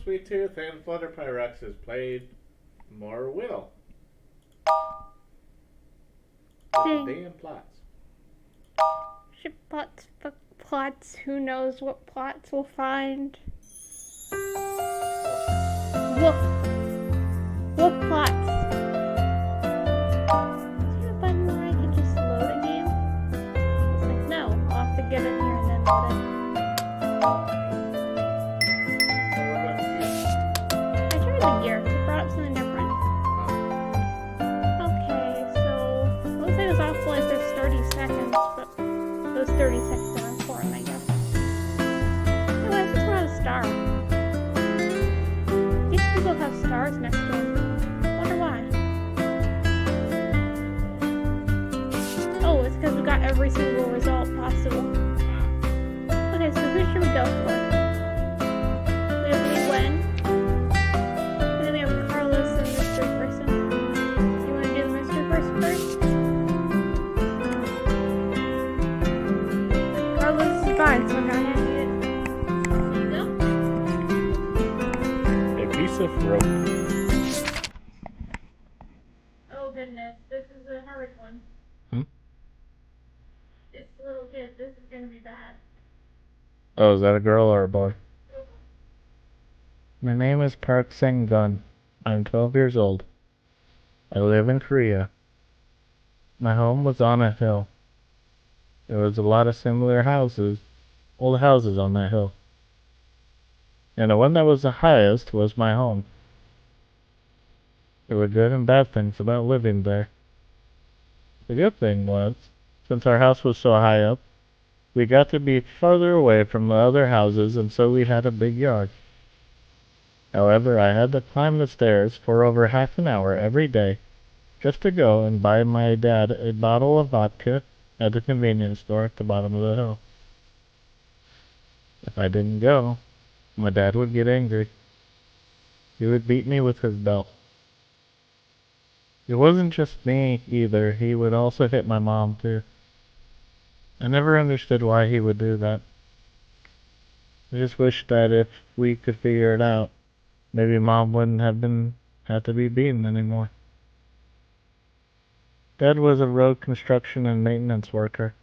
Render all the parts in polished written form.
Sweet Tooth and Flutterpyrex has played more Whittle. With the damn plots. Shit, plots, fuck plots. Who knows what plots we'll find? What plots? Is there a button where I can just load a game? It's like, no, I'll have to get in here and then load it. I tried the gear. It brought up something different. Okay, so it looks like it was off for like there's 30 seconds, but those 30 seconds are important, I guess. Oh, I just want a star. These people have stars next to them. Wonder why. Oh, it's because we got every single result possible. Okay, so who should we go for? We have Lee Wen. And then we have Carlos and Mr. Person. You want to do Mr. Person first? Carlos is fine, so I'm not handing it. There you go. A piece of rope. Oh goodness, this is a hard one. It's a little kid, this is gonna be bad. Oh, is that a girl or a boy? My name is Park Sang-gun. I'm 12 years old. I live in Korea. My home was on a hill. There was a lot of similar houses, old houses on that hill. And the one that was the highest was my home. There were good and bad things about living there. The good thing was, since our house was so high up, we got to be farther away from the other houses, and so we had a big yard. However, I had to climb the stairs for over half an hour every day just to go and buy my dad a bottle of vodka at the convenience store at the bottom of the hill. If I didn't go, my dad would get angry. He would beat me with his belt. It wasn't just me either, he would also hit my mom too. I never understood why he would do that. I just wish that if we could figure it out, maybe Mom wouldn't have to be beaten anymore. Dad was a road construction and maintenance worker.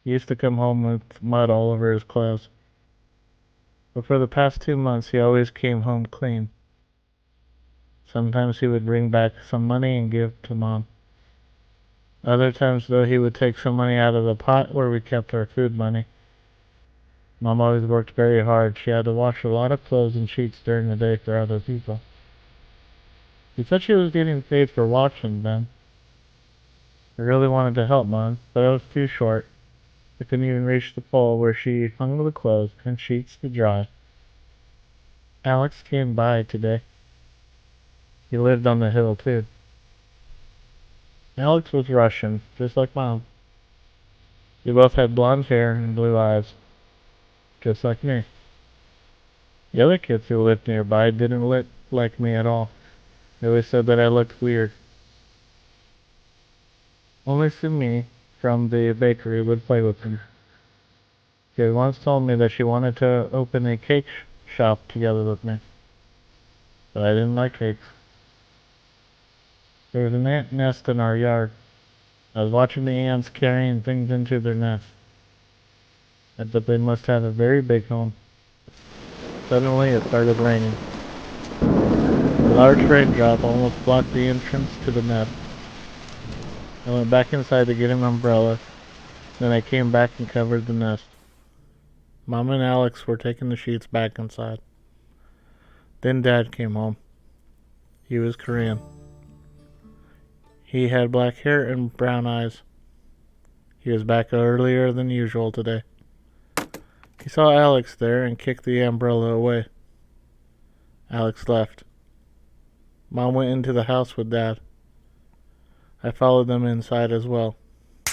He used to come home with mud all over his clothes. But for the past 2 months, he always came home clean. Sometimes he would bring back some money and give to Mom. Other times, though, he would take some money out of the pot where we kept our food money. Mom always worked very hard. She had to wash a lot of clothes and sheets during the day for other people. She said she was getting paid for washing them. I really wanted to help Mom, but I was too short. I couldn't even reach the pole where she hung the clothes and sheets to dry. Alex came by today. He lived on the hill too. Alex was Russian, just like Mom. We both had blonde hair and blue eyes, just like me. The other kids who lived nearby didn't look like me at all. They always said that I looked weird. Only Sumi from the bakery would play with me. She once told me that she wanted to open a cake shop together with me, but I didn't like cakes. There was an ant nest in our yard. I was watching the ants carrying things into their nest. I thought they must have a very big home. Suddenly it started raining. A large raindrop almost blocked the entrance to the nest. I went back inside to get an umbrella. Then I came back and covered the nest. Mom and Alex were taking the sheets back inside. Then Dad came home. He was Korean. He had black hair and brown eyes. He was back earlier than usual today. He saw Alex there and kicked the umbrella away. Alex left. Mom went into the house with Dad. I followed them inside as well.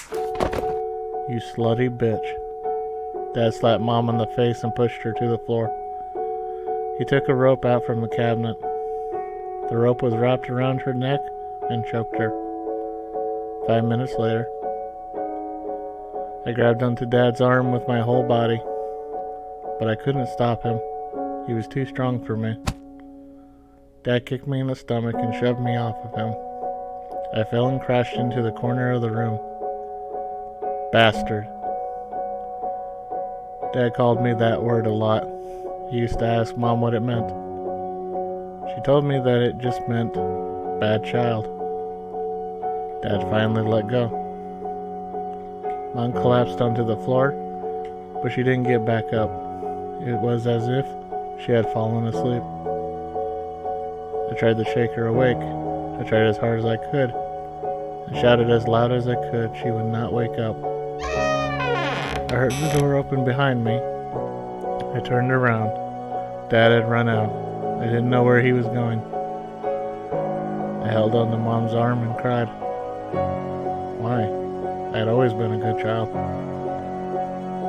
You slutty bitch. Dad slapped Mom in the face and pushed her to the floor. He took a rope out from the cabinet. The rope was wrapped around her neck and choked her. 5 minutes later, I grabbed onto Dad's arm with my whole body, but I couldn't stop him. He was too strong for me. Dad kicked me in the stomach and shoved me off of him. I fell and crashed into the corner of the room. Bastard. Dad called me that word a lot. He used to ask Mom what it meant. She told me that it just meant bad child. Dad finally let go. Mom collapsed onto the floor, but she didn't get back up. It was as if she had fallen asleep. I tried to shake her awake. I tried as hard as I could. I shouted as loud as I could. She would not wake up. I heard the door open behind me. I turned around. Dad had run out. I didn't know where he was going. I held on to Mom's arm and cried. Why? I had always been a good child.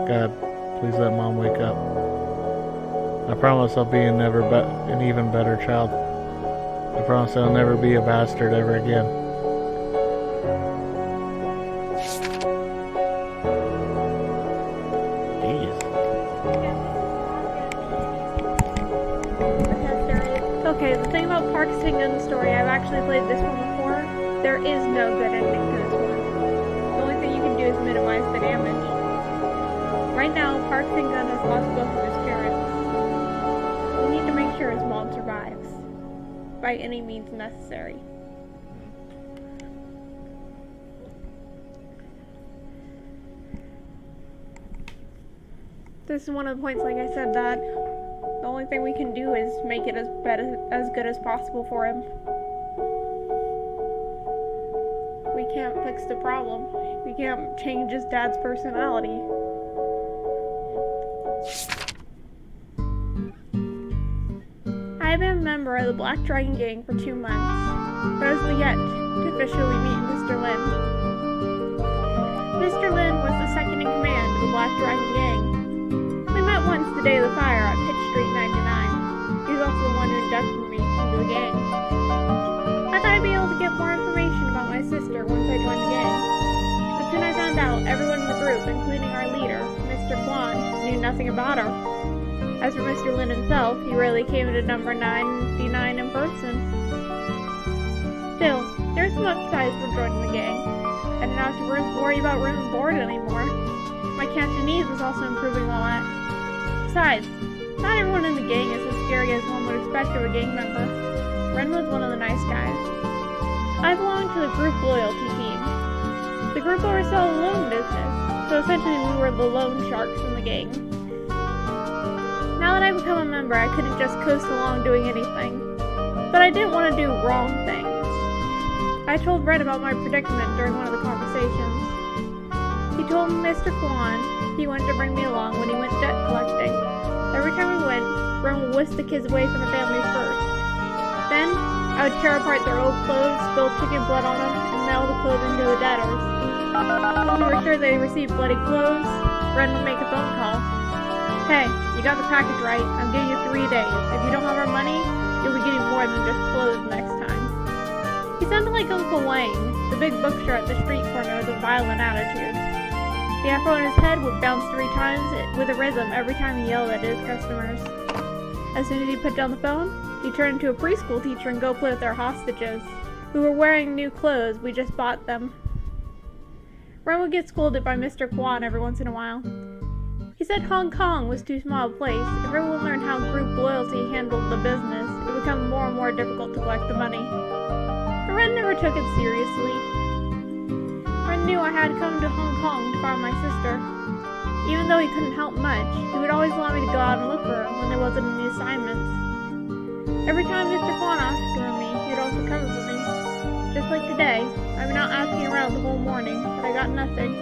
God, please let Mom wake up. I promise I'll be an even better child. I promise I'll never be a bastard ever again. Okay, the thing about Park Sing-Gun's story, I've actually played this one before. There is no good ending to this one. The only thing you can do is minimize the damage. Right now, Park Sing-Gun has lost both of his parents. We need to make sure his mom survives. By any means necessary. This is one of the points, like I said, that the only thing we can do is make it as good as possible for him. We can't fix the problem. We can't change his dad's personality. I have been a member of the Black Dragon Gang for 2 months, but I was yet to officially meet Mr. Lin. Mr. Lin was the second in command of the Black Dragon Gang. We met once the day of the fire at Pitch Street 99. He was also the one who inducted me into the gang. I thought I'd be able to get more information about my sister once I joined the gang. But soon I found out everyone in the group, including our leader, Mr. Kwan, knew nothing about her. As for Mr. Lin himself, he rarely came to number 99 in person. Still, there's some upsides for joining the gang. I didn't have to worry about room and board anymore. My Cantonese was also improving while at. Besides, not everyone in the gang is as scary as one would expect of a gang member. Ren was one of the nice guys. I belonged to the group loyalty team. The group oversaw the loan business, so essentially we were the loan sharks in the gang. Now that I've become a member, I couldn't just coast along doing anything. But I didn't want to do wrong things. I told Red about my predicament during one of the conversations. He told Mr. Kwan he wanted to bring me along when he went debt collecting. Every time we went, Ren would whisk the kids away from the families first. Then, I would tear apart their old clothes, spill chicken blood on them, and mail the clothing to the debtors. When we were sure they received bloody clothes, Ren would make a phone call. Hey, you got the package right. I'm giving you 3 days. If you don't have our money, you'll be getting more than just clothes next time. He sounded like Uncle Wayne, the big butcher at the street corner with a violent attitude. The afro on his head would bounce 3 times with a rhythm every time he yelled at his customers. As soon as he put down the phone, he turned into a preschool teacher and go play with our hostages, who were wearing new clothes. We just bought them. Ren would get scolded by Mr. Kwan every once in a while. He said Hong Kong was too small a place. If everyone learned how group loyalty handled the business, it would become more and more difficult to collect the money. But Ren never took it seriously. Ren knew I had come to Hong Kong to find my sister. Even though he couldn't help much, he would always allow me to go out and look for her when there wasn't any assignments. Every time Mr. Kwan asked for me, he would also cover for me. Just like today, I've been out asking around the whole morning, but I got nothing.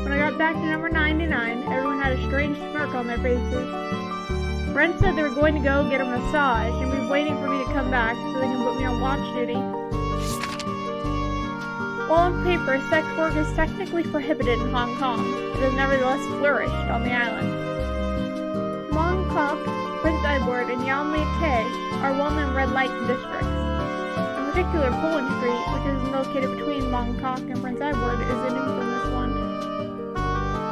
When I got back to number 99, everyone had a strange smirk on their faces. Ren said they were going to go get a massage and be waiting for me to come back so they can put me on watch duty. While on paper, sex work is technically prohibited in Hong Kong, it has nevertheless flourished on the island. Mong Kok, Prince Edward, and Yau Ma Tei are well-known red light districts. In particular, Poland Street, which is located between Mong Kok and Prince Edward, is an infamous one.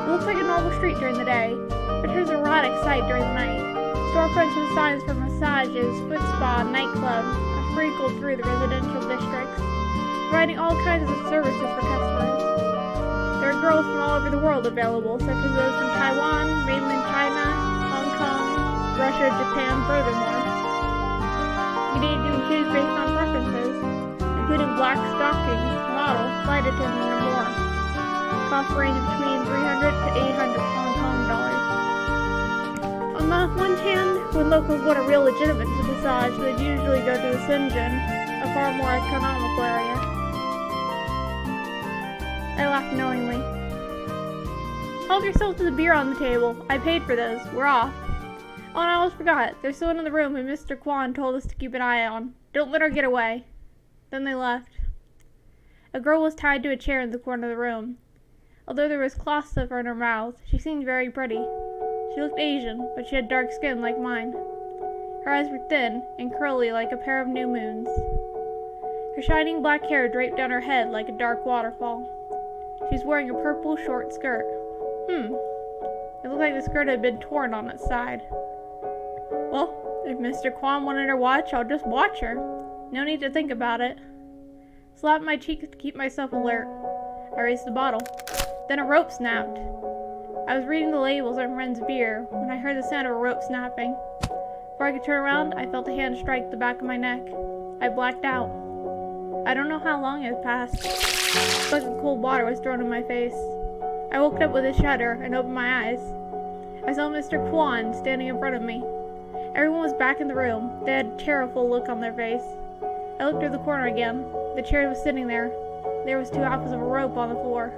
It looks like a normal street during the day, but it is a erotic sight during the night. Storefronts with signs for massages, foot spa, nightclub are sprinkled through the residential districts, providing all kinds of services for customers. There are girls from all over the world available, such as those from Taiwan, mainland China, Hong Kong, Russia, Japan, furthermore. You can even choose based on preferences, including black stockings, model, flight attendant, and more. Costs range between $300 to $800 Hong Kong dollars. On the one hand, when locals want a real legitimate massage, they'd usually go to the Shenzhen, a far more economical area. I laughed knowingly. Help yourself to the beer on the table. I paid for those. We're off. Oh, and I almost forgot. There's someone in the room who Mr. Kwan told us to keep an eye on. Don't let her get away. Then they left. A girl was tied to a chair in the corner of the room. Although there was cloth stuff in her mouth, she seemed very pretty. She looked Asian, but she had dark skin like mine. Her eyes were thin and curly like a pair of new moons. Her shining black hair draped down her head like a dark waterfall. She was wearing a purple short skirt. It looked like the skirt had been torn on its side. Well, if Mr. Kwan wanted her watch, I'll just watch her. No need to think about it. Slapped my cheek to keep myself alert. I raised the bottle. Then a rope snapped. I was reading the labels on Ren's beer when I heard the sound of a rope snapping. Before I could turn around, I felt a hand strike the back of my neck. I blacked out. I don't know how long had passed. It was like cold water was thrown in my face. I woke up with a shudder and opened my eyes. I saw Mr. Kwan standing in front of me. Everyone was back in the room. They had a terrible look on their face. I looked through the corner again. The chair was sitting there. There was 2 apples of a rope on the floor.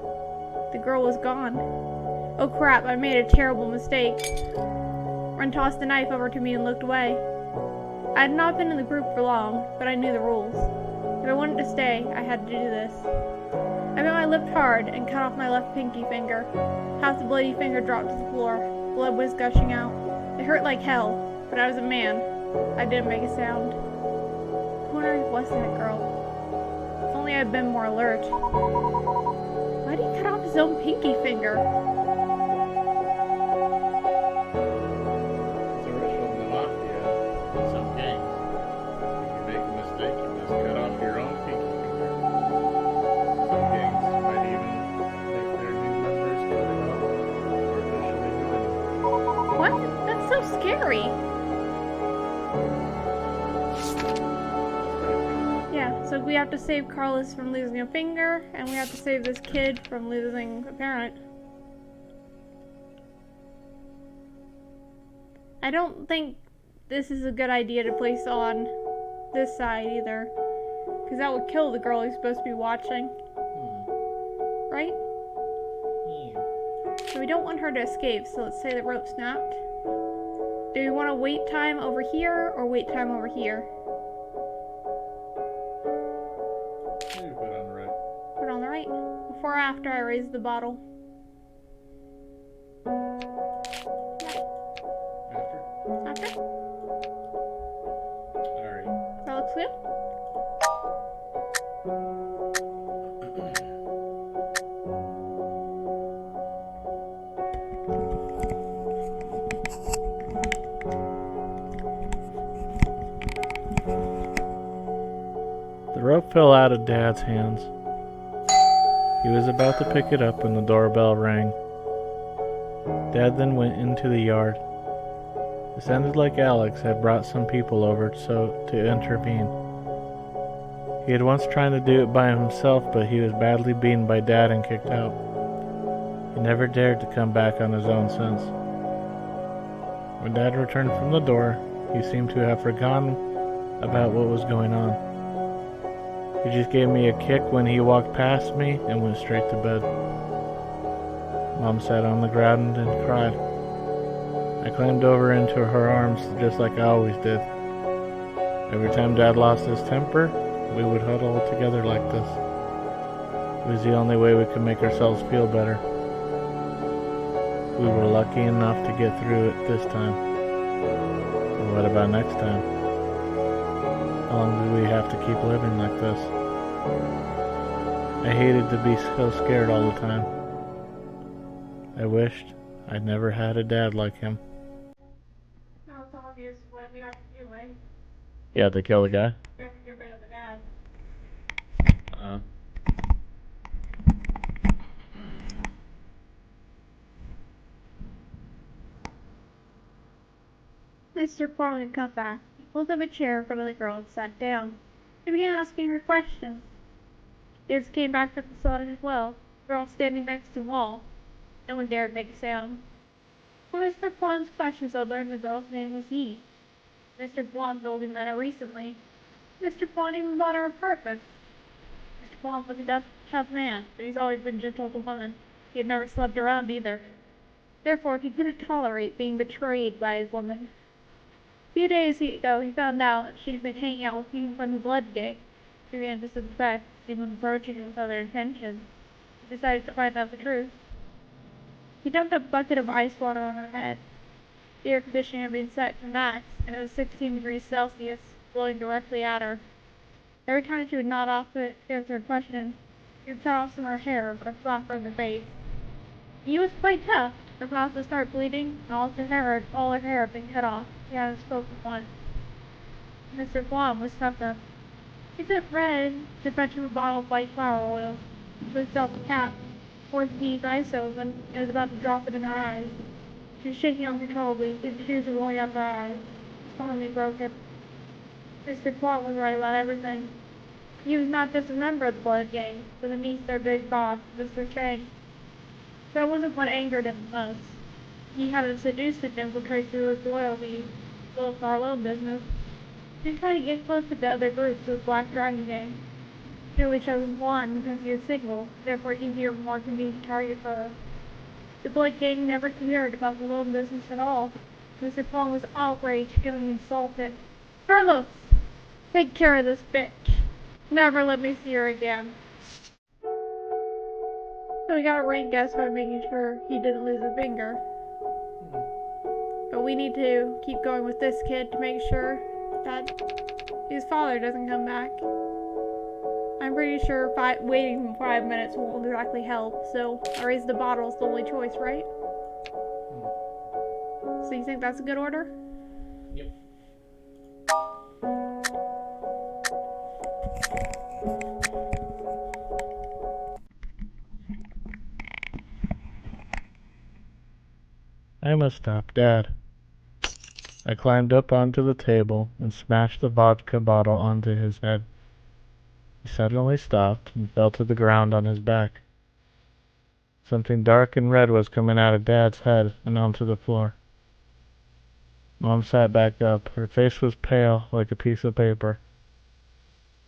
The girl was gone. Oh crap, I made a terrible mistake. Ren tossed the knife over to me and looked away. I had not been in the group for long, but I knew the rules. If I wanted to stay, I had to do this. I bit my lip hard and cut off my left pinky finger. Half the bloody finger dropped to the floor. Blood was gushing out. It hurt like hell, but I was a man. I didn't make a sound. Who on earth was that girl? If only I had been more alert. Why did he cut off his own pinky finger? It's a ritual in the mafia. In some gangs. If you make a mistake, you must cut off your own pinky finger. Some gangs might even make their new members cut it off or officially join them. What? That's so scary. Yeah, so we have to save Carlos from losing a finger, and we have to save this kid from losing a parent. I don't think this is a good idea to place on this side either, because that would kill the girl who's supposed to be watching. Right? Yeah. So we don't want her to escape, so let's say the rope snapped. Do we want to wait time over here, or wait time over here? Maybe put it on the right. Put it on the right. Before or after I raise the bottle? After? After? Alright. That looks good. The rope fell out of Dad's hands. He was about to pick it up when the doorbell rang. Dad then went into the yard. It sounded like Alex had brought some people over to intervene. He had once tried to do it by himself, but he was badly beaten by Dad and kicked out. He never dared to come back on his own since. When Dad returned from the door, he seemed to have forgotten about what was going on. He just gave me a kick when he walked past me and went straight to bed. Mom sat on the ground and cried. I climbed over into her arms just like I always did. Every time Dad lost his temper, we would huddle together like this. It was the only way we could make ourselves feel better. We were lucky enough to get through it this time. But what about next time? How long do we have to keep living like this? I hated to be so scared all the time. I wished I'd never had a dad like him. Now it's on. obvious what we have to do, right? You have to kill the guy? We have to get rid of the dad. Mr. Kwong had come back. He pulled up a chair in front of the girl and sat down. He began asking her questions. Tears came back from the salon as well. The girl standing next to the wall. No one dared make a sound. From Mr. Kwong's questions, I learned the girl's name was Yi. Mr. Kwong told him that recently. Mr. Kwong even bought her apartment. Mr. Kwong was a tough man, but he's always been gentle to women. He had never slept around either. Therefore, he couldn't tolerate being betrayed by his woman. A few days ago, he found out that she'd been hanging out with people from the Blood Gang. He began to suspect he was approaching him with other intentions. He decided to find out the truth. He dumped a bucket of ice water on her head. The air conditioning had been set to max, and it was 16 degrees Celsius, blowing directly at her. Every time she would nod off to answer a question, he would cut off some of her hair or slap her in the face. He was quite tough. Her mouth would start bleeding, and all her hair had been cut off. He hadn't spoken once. Mr. Guam was tough enough. He sent Red to fetch him a bottle of white flower oil. He lifted out the cap, poured the tea's ice open, and was about to drop it in her eyes. She was shaking uncontrollably, and tears were rolling up her eyes. Suddenly broken. Mr. Guam was right about everything. He was not just a member of the Blood Gang, but beneath their big boss, Mr. Chang. That wasn't what angered him most. He hadn't seduced him to infiltrate through his loyalty, built our own business. He tried to get close to the other groups of Black Dragon Gang. He only chose one because he was single, therefore easier and more convenient target for us. The Blood Gang never cared about the loan business at all. Mr. Kwong was outraged, feeling insulted. Carlos! Take care of this bitch. Never let me see her again. So we got a rank guess by making sure he didn't lose a finger. But we need to keep going with this kid to make sure that his father doesn't come back. I'm pretty sure waiting 5 minutes won't exactly help, so I raise the bottle is the only choice, right? So you think that's a good order? Yep. I must stop, Dad. I climbed up onto the table and smashed the vodka bottle onto his head. He suddenly stopped and fell to the ground on his back. Something dark and red was coming out of Dad's head and onto the floor. Mom sat back up. Her face was pale like a piece of paper.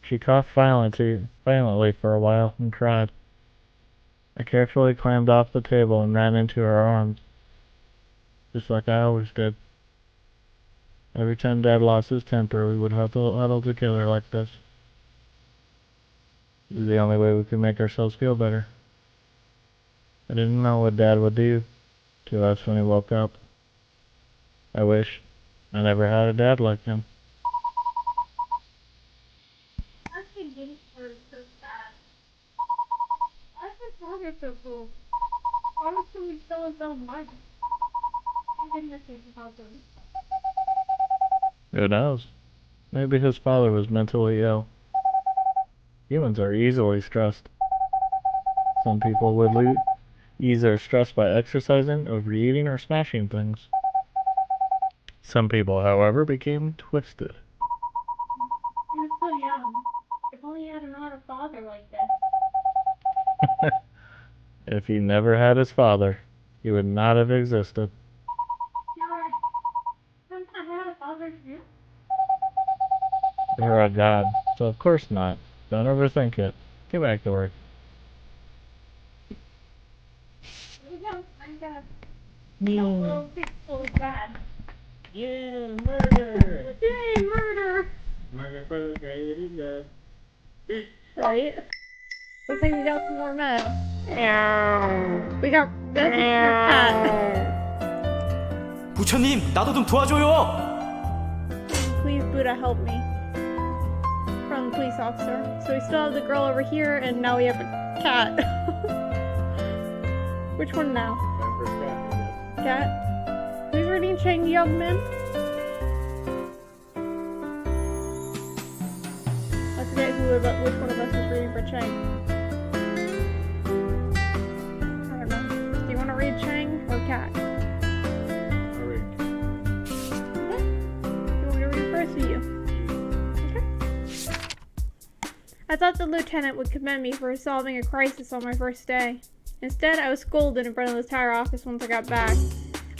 She coughed violently for a while and cried. I carefully climbed off the table and ran into her arms, just like I always did. Every time Dad lost his temper, we would huddle together like this. It was the only way we could make ourselves feel better. I didn't know what Dad would do to us when he woke up. I wish I never had a dad like him. I think getting hurt is so sad. Why is my father so cool? Why was he so much? I didn't think about them. Who knows? Maybe his father was mentally ill. Humans are easily stressed. Some people would ease their stress by exercising, overeating, or smashing things. Some people, however, became twisted. He was so young. If only he had another father like this. If he never had his father, he would not have existed. You're right. Haven't I had a father too? You're a god, so of course not. Don't overthink it. Get back to work. Here we go. I'm gonna. Yeah. Oh, people is bad. Yeah, murder! Yay, murder! Murder for the greater good. Right? Looks like we got some more men. We got this is your cat. 부처님, 나도 좀 도와줘요. Please, Buddha, help me. From the police officer. So we still have the girl over here, and now we have a cat. Which one now? Cat? Who's reading Chang Young Men? which one of us was reading for Chang. I don't know. Do you want to read Chang or Kat? Alright. Okay. You want me to read first or you? Okay. I thought the lieutenant would commend me for solving a crisis on my first day. Instead, I was scolded in front of the entire office once I got back.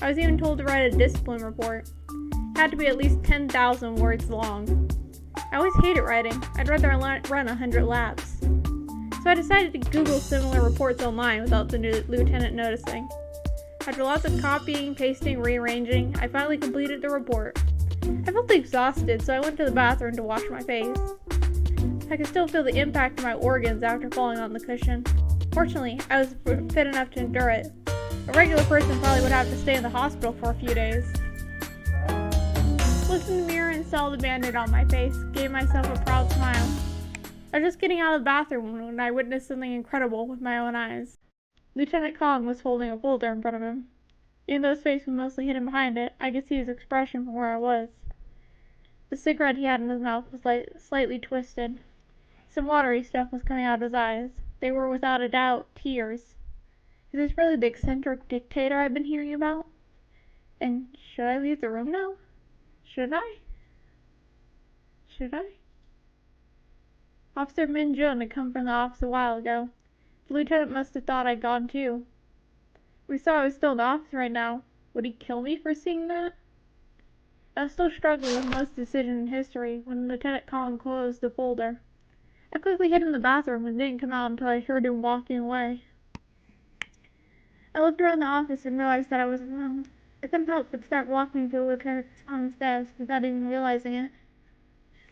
I was even told to write a discipline report. It had to be at least 10,000 words long. I always hated writing. I'd rather run 100 laps. So I decided to Google similar reports online without the new lieutenant noticing. After lots of copying, pasting, rearranging, I finally completed the report. I felt exhausted, so I went to the bathroom to wash my face. I could still feel the impact of my organs after falling on the cushion. Fortunately, I was fit enough to endure it. A regular person probably would have to stay in the hospital for a few days. Looked in the mirror and saw the band-aid on my face, gave myself a proud smile. I was just getting out of the bathroom when I witnessed something incredible with my own eyes. Lieutenant Kong was holding a folder in front of him. Even though his face was mostly hidden behind it, I could see his expression from where I was. The cigarette he had in his mouth was slightly twisted. Some watery stuff was coming out of his eyes. They were without a doubt tears. Is this really the eccentric dictator I've been hearing about? And should I leave the room now? Should I? Officer Min Jun had come from the office a while ago. The lieutenant must have thought I'd gone too. We saw I was still in the office right now. Would he kill me for seeing that? I was still struggling with most decision in history when Lieutenant Kong closed the folder. I quickly hid in the bathroom and didn't come out until I heard him walking away. I looked around the office and realized that I was alone. I couldn't help but start walking to Lieutenant Kong's desk without even realizing it.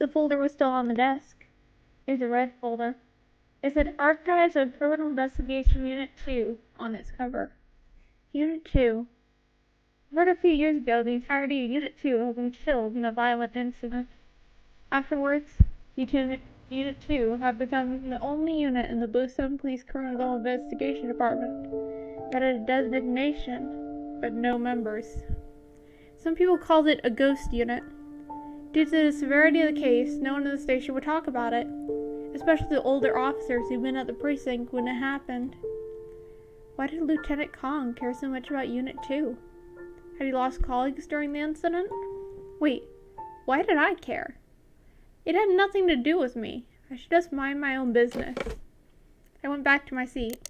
The folder was still on the desk. It was a red folder. It said Archives of Criminal Investigation Unit 2 on its cover. Unit 2. I heard a few years ago the entirety of Unit 2 had been killed in a violent incident. Afterwards, Unit 2 had become the only unit in the Busan Police Criminal Investigation Department that had a designation, but no members. Some people called it a ghost unit. Due to the severity of the case, no one in the station would talk about it, especially the older officers who'd been at the precinct when it happened. Why did Lieutenant Kong care so much about Unit 2? Had he lost colleagues during the incident? Wait, why did I care? It had nothing to do with me. I should just mind my own business. I went back to my seat,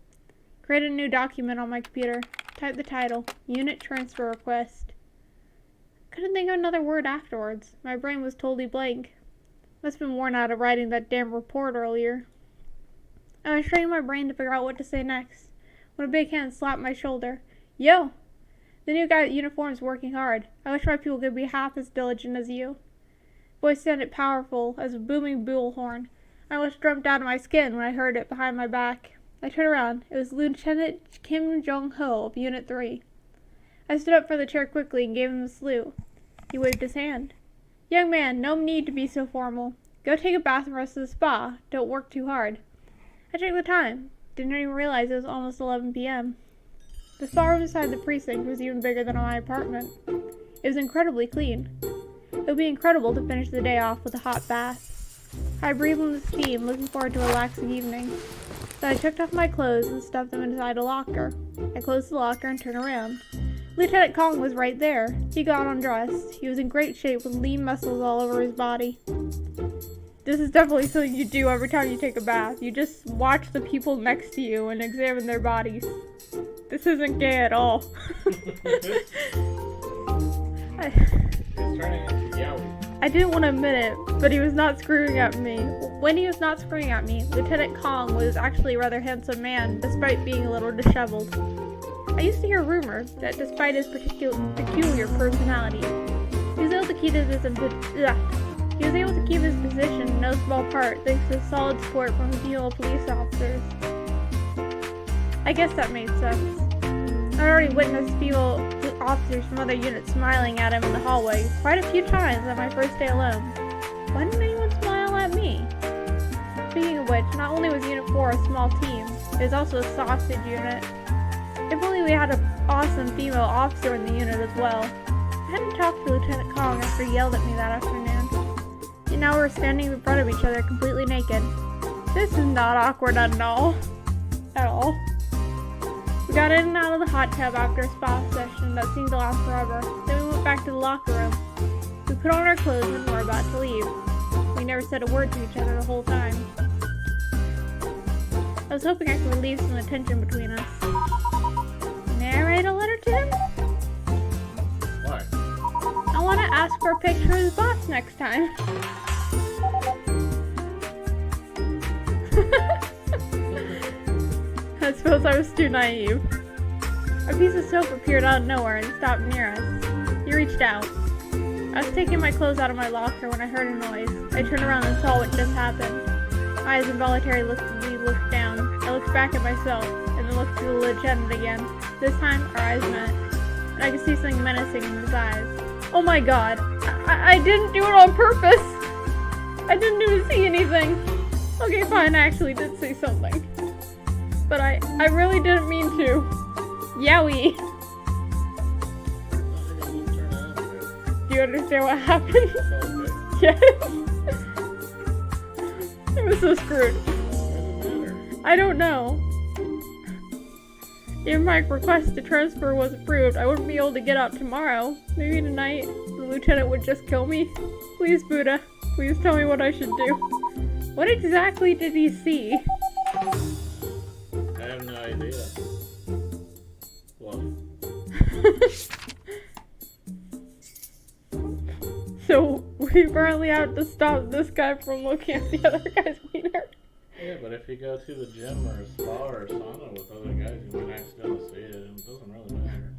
created a new document on my computer, typed the title, Unit Transfer Request. Couldn't think of another word afterwards. My brain was totally blank. Must have been worn out of writing that damn report earlier. I was training my brain to figure out what to say next, when a big hand slapped my shoulder. Yo! The new guy at uniform's working hard. I wish my people could be half as diligent as you. Voice sounded powerful as a booming bullhorn. I almost jumped out of my skin when I heard it behind my back. I turned around. It was Lieutenant Kim Jong-ho of Unit 3. I stood up from the chair quickly and gave him a salute. He waved his hand. Young man, no need to be so formal. Go take a bath and rest at the spa. Don't work too hard. I checked the time. Didn't even realize it was almost 11 p.m. The spa room inside the precinct was even bigger than my apartment. It was incredibly clean. It would be incredible to finish the day off with a hot bath. I breathed in the steam, looking forward to a relaxing evening. Then I took off my clothes and stuffed them inside a locker. I closed the locker and turned around. Lieutenant Kong was right there. He got undressed. He was in great shape with lean muscles all over his body. This is definitely something you do every time you take a bath. You just watch the people next to you and examine their bodies. This isn't gay at all. It's turning into yaoi. I didn't want to admit it, but he was not screaming at me. When he was not screaming at me, Lieutenant Kong was actually a rather handsome man, despite being a little disheveled. I used to hear rumors that despite his peculiar personality, he was able to keep his position in no small part thanks to solid support from female police officers. I guess that made sense. I already witnessed female officers from other units smiling at him in the hallway quite a few times on my first day alone. Why didn't anyone smile at me? Speaking of which, not only was Unit 4 a small team, it was also a sausage unit. If only we had an awesome female officer in the unit as well. I hadn't talked to Lieutenant Kong after he yelled at me that afternoon. And now we're standing in front of each other completely naked. This is not awkward at all. At all. We got in and out of the hot tub after a spa session that seemed to last forever. Then we went back to the locker room. We put on our clothes and were about to leave. We never said a word to each other the whole time. I was hoping I could relieve some of the tension between us. May I write a letter to him? Why? I want to ask for a picture of his boss next time. I suppose I was too naive. A piece of soap appeared out of nowhere and stopped near us. He reached out. I was taking my clothes out of my locker when I heard a noise. I turned around and saw what just happened. My eyes involuntarily looked down. I looked back at myself, and then looked to the lieutenant again. This time, our eyes met, and I could see something menacing in his eyes. Oh my god, I didn't do it on purpose! I didn't even see anything! Okay, fine, I actually did see something. But I really didn't mean to. Yowie! Do you understand what happened? Yes! I was so screwed. I don't know. If my request to transfer was approved, I wouldn't be able to get out tomorrow. Maybe tonight, the lieutenant would just kill me. Please, Buddha, please tell me what I should do. What exactly did he see? I have no idea. Well, So, we apparently have to stop this guy from looking at the other guy's wiener. yeah, but if you go to the gym or a spa or a sauna with other guys, you might accidentally see it, and it doesn't really matter.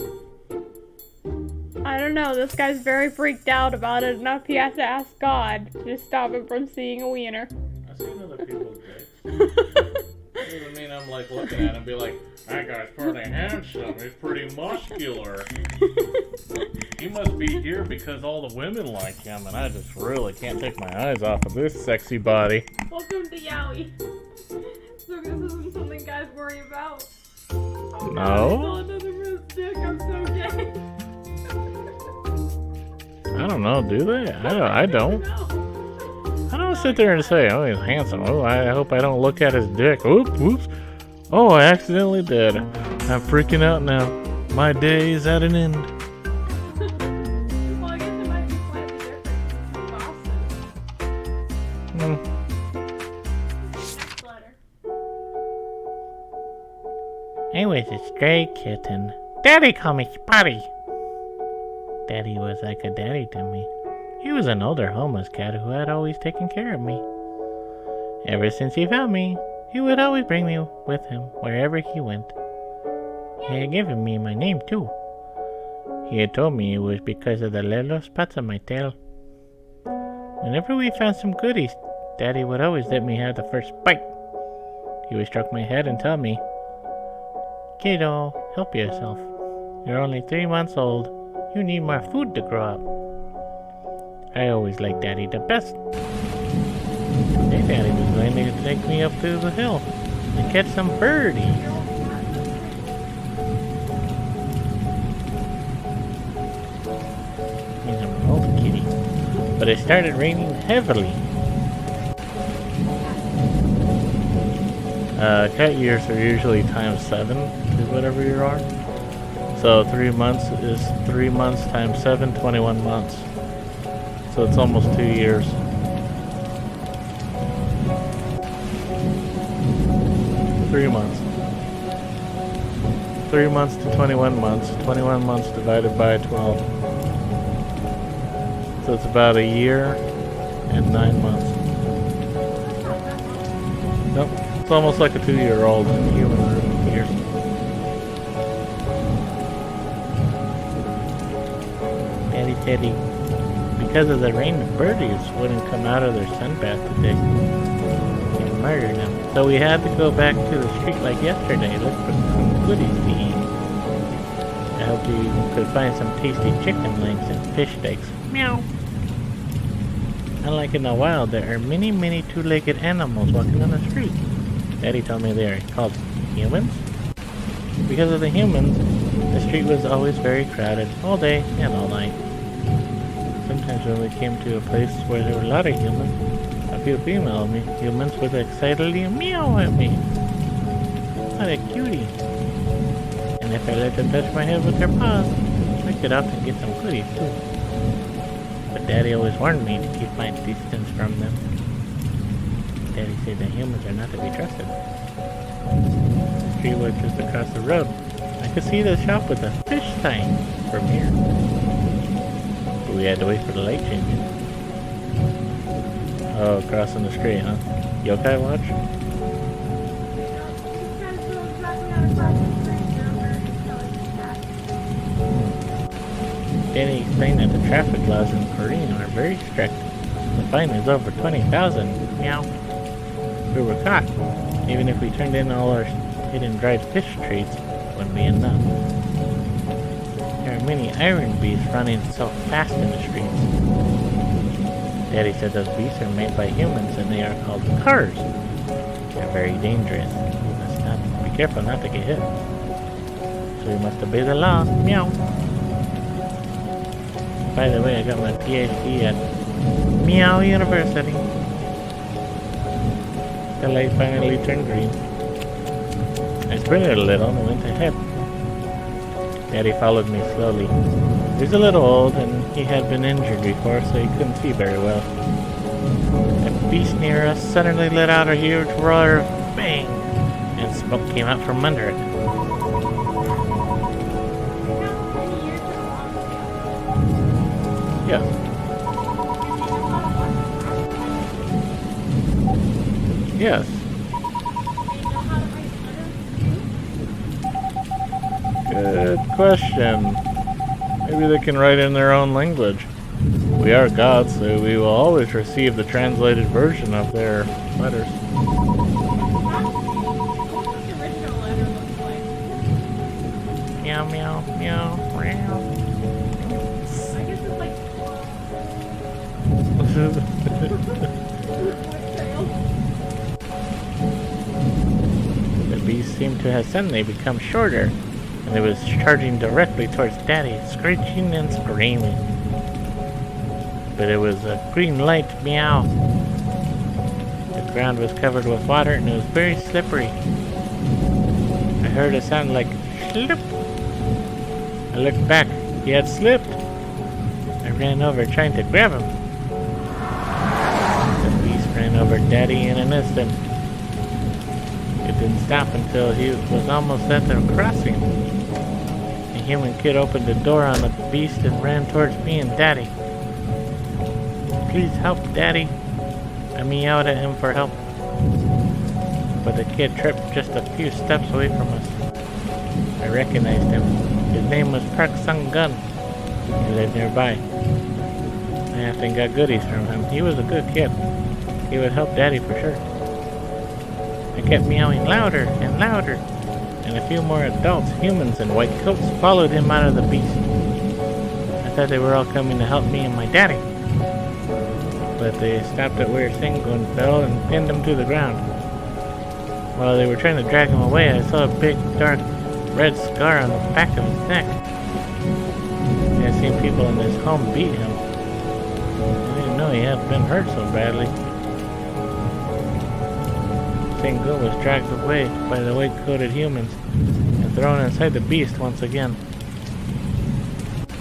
I don't know, this guy's very freaked out about it enough he has to ask God to stop him from seeing a wiener. I've seen other people's dicks. That doesn't mean I'm like looking at him and be like, that guy's pretty handsome, he's pretty muscular. He must be here because all the women like him, and I just really can't take my eyes off of this sexy body. Welcome to Yowie. So this isn't something guys worry about. Oh, No. God, I saw another man's dick. I'm so gay. I don't know, do they? I don't. No. I don't sit there and say, oh, he's handsome. Oh, I hope I don't look at his dick. Oops. Oh, I accidentally did. I'm freaking out now. My day is at an end. Well, I guess it might be slightly different from Boston. Next letter. I was a stray kitten. Daddy called me Spotty. Daddy was like a daddy to me. He was an older homeless cat who had always taken care of me. Ever since he found me, he would always bring me with him wherever he went. He had given me my name too. He had told me it was because of the little spots on my tail. Whenever we found some goodies, Daddy would always let me have the first bite. He would stroke my head and tell me, "Kiddo, help yourself. You're only 3 months old. You need more food to grow up." I always liked Daddy the best. Today Daddy was going to take me up to the hill to catch some birdies. He's an old kitty. But it started raining heavily. Cat years are usually times 7 is whatever you are. So 3 months is 3 months times 7, 21 months. So it's almost 2 years. Three months. 3 months to 21 months. 21 months divided by 12. So it's about a year and 9 months. Nope. It's almost like a 2-year-old in human years. Daddy Teddy. Because of the rain, the birdies wouldn't come out of their sunbath today. And murder them. So we had to go back to the street like yesterday, look for some goodies to eat. I hope we could find some tasty chicken legs and fish steaks. Meow. Unlike in the wild, there are many, many two-legged animals walking on the street. Daddy told me they are called humans. Because of the humans, the street was always very crowded, all day and all night. Sometimes when we came to a place where there were a lot of humans, a few female humans would excitedly meow at me. What a cutie. And if I let them touch my head with their paws, I could often get some goodies too. But Daddy always warned me to keep my distance from them. Daddy said that humans are not to be trusted. The street was just across the road. I could see the shop with a fish sign from here. But we had to wait for the light change. Oh, crossing the street, huh? Yokai watch? Danny explained that the traffic laws in Korea are very strict. The fine is over 20,000. Meow. We were caught. Even if we turned in all our hidden dried fish treats, wouldn't be enough. There are many iron beasts running so fast in the streets. Daddy said those beasts are made by humans and they are called cars. They're very dangerous. We must not be careful not to get hit. So we must obey the law. Meow. By the way, I got my PhD at Meow University. The light finally turned green. I sprinted a little and went ahead. Daddy followed me slowly. He was a little old and he had been injured before, so he couldn't see very well. A beast near us suddenly let out a huge roar of bang, and smoke came out from under it. Yeah. Yes. Good question. Maybe they can write in their own language. We are gods, so we will always receive the translated version of their letters. Meow, meow, meow, meow. I guess it's like The beast seemed to have suddenly become shorter, and it was charging directly towards Daddy, screeching and screaming. But it was a green light. Meow. The ground was covered with water and it was very slippery. I heard a sound like slip. I looked back. He had slipped. I ran over trying to grab him. The beast ran over Daddy in an instant. It didn't stop until he was almost at the crossing. A human kid opened the door on the beast and ran towards me and Daddy. Please help, Daddy. I meowed at him for help. But the kid tripped just a few steps away from us. I recognized him. His name was Park Sung-gun. He lived nearby. I often got goodies from him. He was a good kid. He would help Daddy for sure. I kept meowing louder and louder, and a few more adults, humans in white coats, followed him out of the beast. I thought they were all coming to help me and my daddy, but they stopped at where Sengun fell and pinned him to the ground. While they were trying to drag him away, I saw a big, dark, red scar on the back of his neck. I had seen people in his home beat him. I didn't know he had been hurt so badly. Sengun was dragged away by the white-coated humans and thrown inside the beast once again.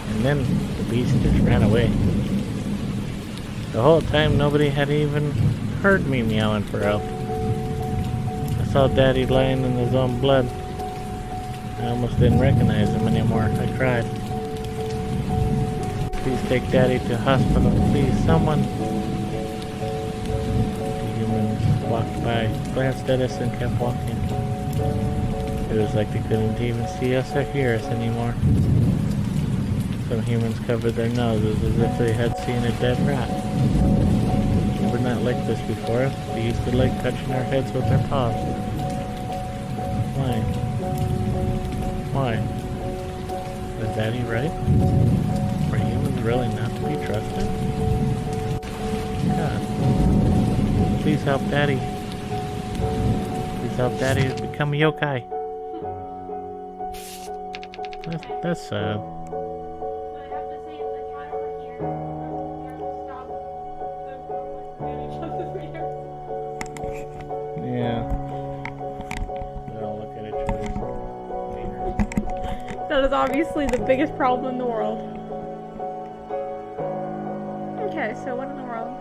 And then the beast just ran away. The whole time nobody had even heard me meowing for help. I saw Daddy lying in his own blood. I almost didn't recognize him anymore. I cried. Please take Daddy to hospital. Please, someone. The humans walked by, glanced at us, and kept walking. It was like they couldn't even see us or hear us anymore. Some humans covered their noses as if they had seen a dead rat. They were not like this before. They used to like touching our heads with their paws. Why? Why? Was Daddy right? Were humans really not to be trusted? God. Please help Daddy. Please help Daddy become a yokai. That's sad. That is obviously the biggest problem in the world. Okay, so what in the world?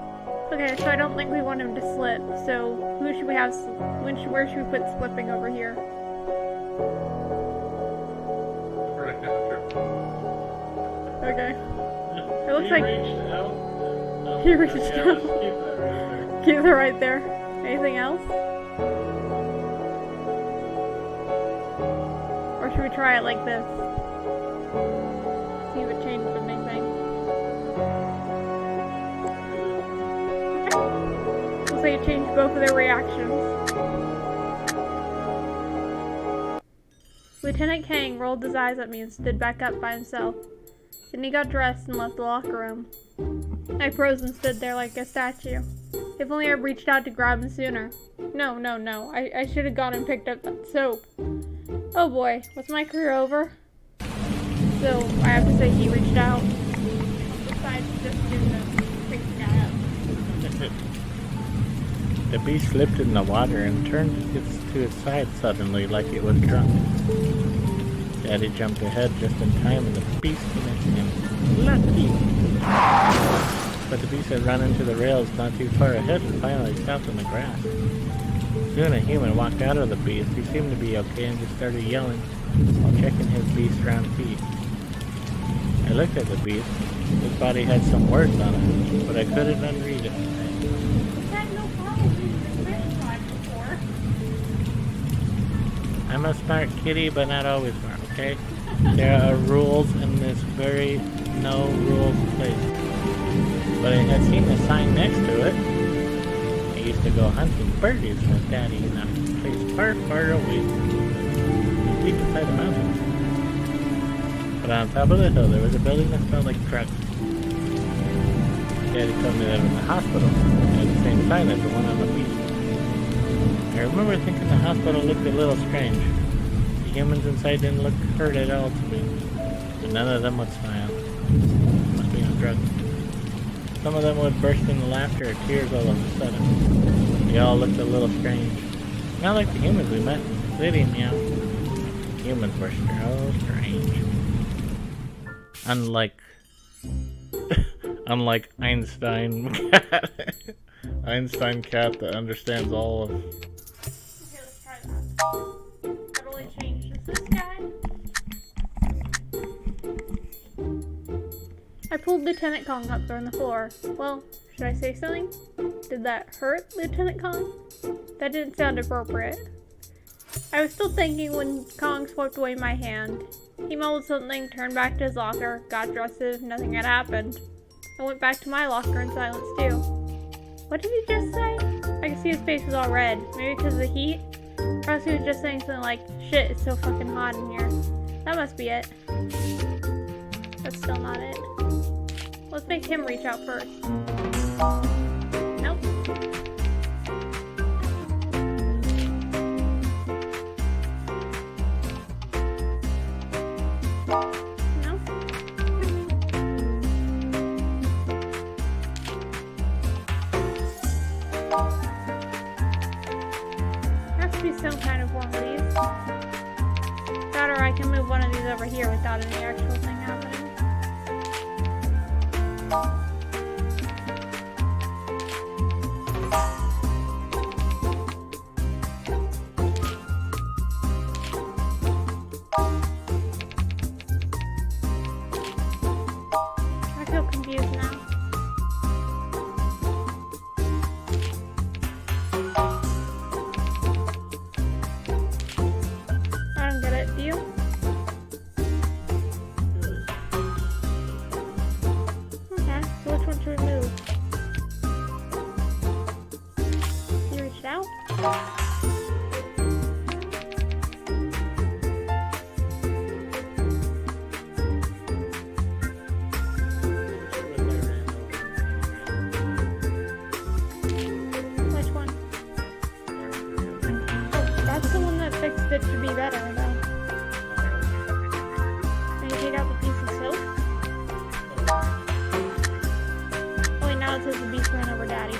Okay, so I don't think we want him to slip. So who should we have? Where should we put slipping over here? Right after. Okay. It looks like- reached out. He reached yeah, out. Let's keep that right there. Keep it right there. Anything else? Or should we try it like this? See if it changes anything. Looks like it changed both of their reactions. Lieutenant Kang rolled his eyes at me and stood back up by himself. Then he got dressed and left the locker room. I froze and stood there like a statue. If only I reached out to grab him sooner. No. I should have gone and picked up that soap. Oh boy, was my career over? So, I have to say he reached out. Besides just doing the pick the guy up. The beast slipped in the water and turned to its side suddenly like it was drunk. Daddy jumped ahead just in time and the beast missed him. Lucky! But the beast had run into the rails not too far ahead and finally stopped in the grass. Soon a human walked out of the beast. He seemed to be okay and just started yelling while checking his beast's round feet. I looked at the beast. His body had some words on it, but I couldn't unread it. We've had no problem using the fish flag before. I'm a smart kitty, but not always smart, okay? There are rules in this very no rules place. But I had seen the sign next to it. I used to go hunting birdies with Daddy in a place far, far away. Deep inside the mountains. But on top of the hill, there was a building that smelled like drugs. Daddy told me that it was a hospital. It had the same sign as the one on the beach. I remember thinking the hospital looked a little strange. The humans inside didn't look hurt at all to me. And none of them would smile. Must be on drugs. Some of them would burst into laughter or tears all of a sudden. They all looked a little strange. Not like the humans we met in the city, meow. Humans were so strange. Unlike Einstein cat. Einstein cat that understands all of... Okay, let's try that. That only changed this guy. I pulled Lieutenant Kong up on the floor. Well, should I say something? Did that hurt, Lieutenant Kong? That didn't sound appropriate. I was still thinking when Kong swept away my hand. He mumbled something, turned back to his locker, got dressed as if nothing had happened. I went back to my locker in silence too. What did he just say? I could see his face was all red. Maybe because of the heat? Perhaps he was just saying something like, shit, it's so fucking hot in here. That must be it. That's still not it. Let's make him reach out first. Nope. No. Has to be some kind of one of these. That or I can move one of these over here without any actual thing happening. I feel confused now. I don't get it, do you? Okay, so which one should we move? You reached out? Which one? Oh, that's the one that fixed it to be better, though. Can you take out the piece of soap? Oh wait, now it says the beast ran over Daddy.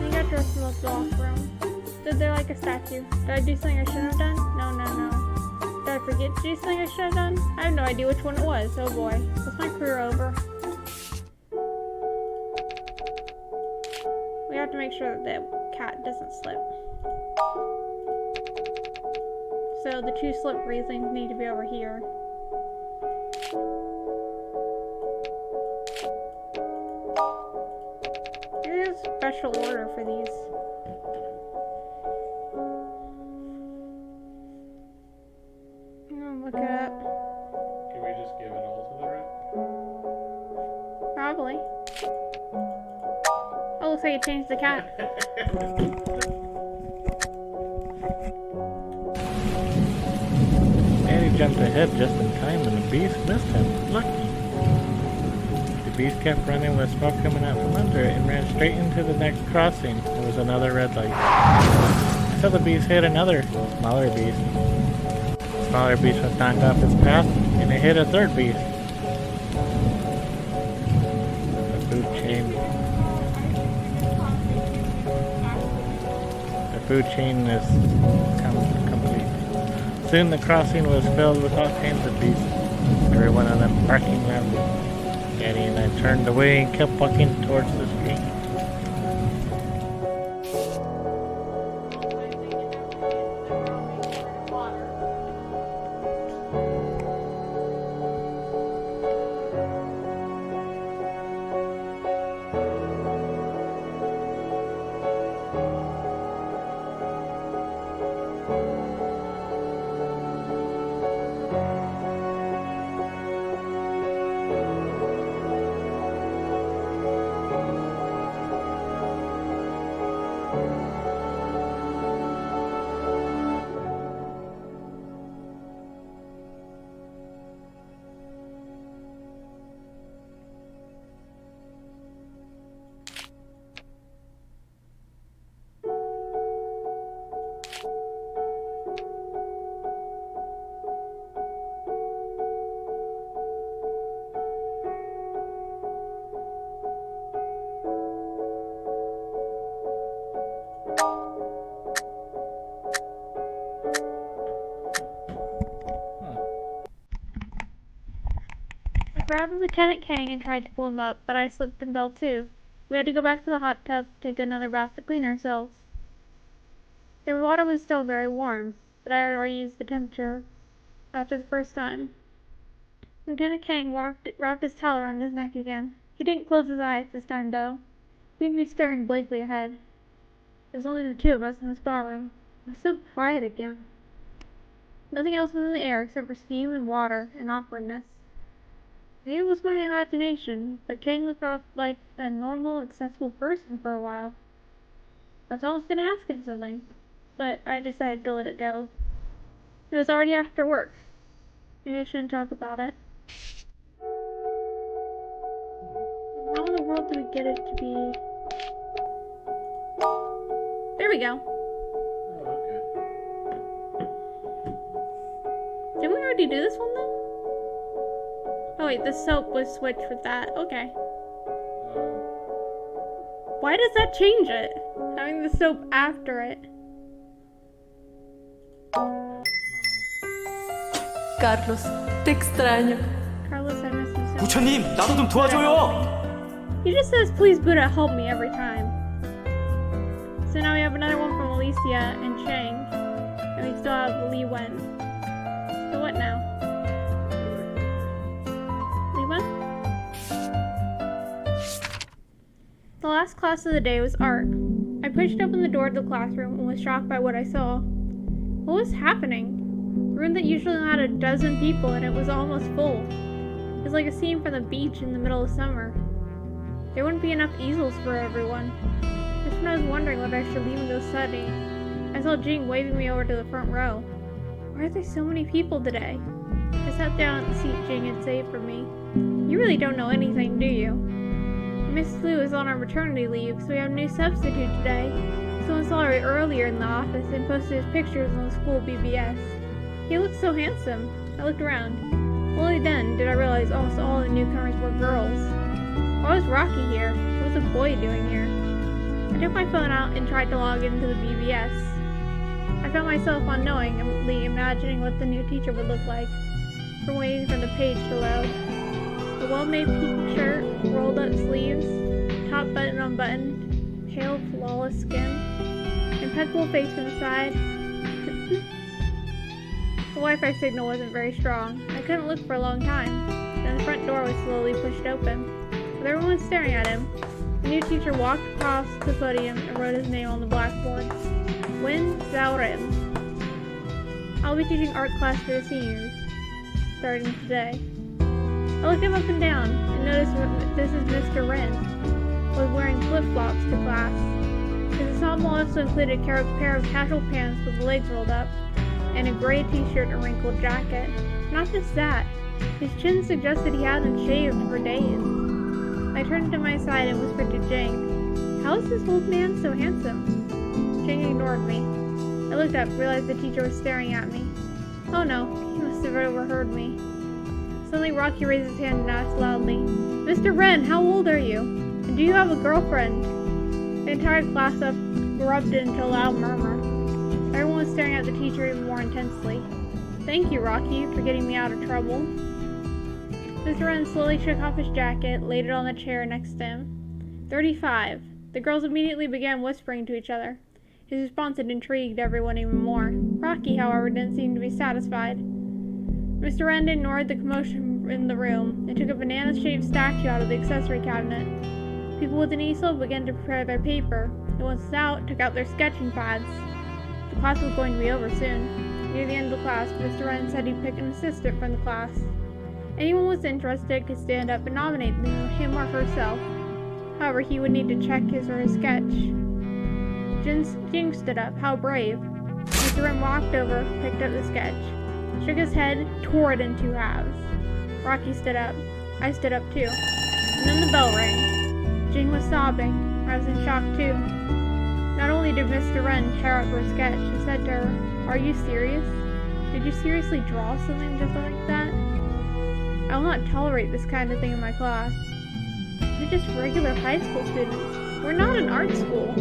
He got dressed in the locker room. stood there like a statue. Did I do something I shouldn't have done? No. Did I forget to do something I should have done? I have no idea which one it was. Oh boy. Was my career over? We have to make sure that the cat doesn't slip. So the 2 slippery things need to be over here. There's a special order for these. Look it up. Can we just give it all to the rat? Probably. Oh, looks like it changed the cat. And he jumped ahead just in time when the beast missed him. Lucky. The beast kept running with smoke coming out from under it and ran straight into the next crossing. There was another red light. So the beast hit another smaller beast. The smaller beast was knocked off its path and it hit a third beast. The food chain. The food chain is complete. Soon the crossing was filled with all kinds of beasts, every one of them barking loudly. Daddy and I turned away and kept walking towards the street. I grabbed Lieutenant Kang and tried to pull him up, but I slipped and fell too. We had to go back to the hot tub to take another bath to clean ourselves. The water was still very warm, but I had already used the temperature after the first time. Lieutenant Kang wrapped his towel around his neck again. He didn't close his eyes this time, though. He was staring blankly ahead. There was only the 2 of us in this barroom. It was so quiet again. Nothing else was in the air except for steam and water and awkwardness. Maybe it was my imagination, but Kang looked off like a normal, accessible person for a while. I was almost gonna ask him something, but I decided to let it go. It was already after work. Maybe I shouldn't talk about it. How in the world do we get it to be... There we go. Oh, okay. Didn't we already do this one, though? Oh wait, the soap was switched with that. Okay. Why does that change it? Having the soap after it. Carlos, te extraño. Carlos, I miss you so much. 부처님, 나도 좀 도와줘요. He just says, please Buddha, help me every time. So now we have another one from Alicia and Chang. And we still have Li Wen. So what now? Li Wen? The last class of the day was art. I pushed open the door to the classroom and was shocked by what I saw. What was happening? The room that usually had a dozen people in it was almost full. It was like a scene from the beach in the middle of summer. There wouldn't be enough easels for everyone. Just when I was wondering whether I should leave and go study, I saw Jing waving me over to the front row. Why are there so many people today? I sat down at the seat Jing had saved for me. You really don't know anything, do you? Miss Liu is on our maternity leave, so we have a new substitute today. Someone saw her earlier in the office and posted his pictures on the school BBS. He looked so handsome. I looked around. Only then did I realize almost all the newcomers were girls. Why was Rocky here? What was a boy doing here? I took my phone out and tried to log into the BBS. I found myself unknowingly imagining what the new teacher would look like, from waiting for the page to load. A well-made pink shirt, rolled up sleeves, top button unbuttoned, pale, flawless skin, impeccable face from the side. The Wi-Fi signal wasn't very strong. I couldn't look for a long time. Then the front door was slowly pushed open. With everyone was staring at him, the new teacher walked across the podium and wrote his name on the blackboard. Wen Zhao Ren. I'll be teaching art class for the seniors, starting today. I looked him up and down and noticed this is Mr. Ren, was wearing flip-flops to class. His ensemble also included a pair of casual pants with the legs rolled up, and a gray t-shirt and wrinkled jacket. Not just that, his chin suggested he hadn't shaved for days. I turned to my side and whispered to Jing, "How is this old man so handsome?" Jing ignored me. I looked up, realized the teacher was staring at me. Oh no, he must have overheard me. Suddenly Rocky raised his hand and asked loudly, "Mr. Ren, how old are you? And do you have a girlfriend?" The entire class erupted into a loud murmur. Everyone was staring at the teacher even more intensely. "Thank you, Rocky, for getting me out of trouble." Mr. Ren slowly shook off his jacket, laid it on the chair next to him. 35. The girls immediately began whispering to each other. His response had intrigued everyone even more. Rocky, however, didn't seem to be satisfied. Mr. Ren ignored the commotion in the room and took a banana-shaped statue out of the accessory cabinet. People with an easel began to prepare their paper, and once it's out, took out their sketching pads. The class was going to be over soon. Near the end of the class, Mr. Ren said he'd pick an assistant from the class. Anyone who was interested could stand up and nominate him or herself. However, he would need to check his or her sketch. Jing stood up. How brave. Mr. Ren walked over, picked up the sketch, shook his head, tore it in two halves. Rocky stood up. I stood up too. And then the bell rang. Jing was sobbing. I was in shock too. Not only did Mr. Ren tear up her sketch, he said to her, "Are you serious? Did you seriously draw something just like that? I will not tolerate this kind of thing in my class. We're just regular high school students. We're not an art school.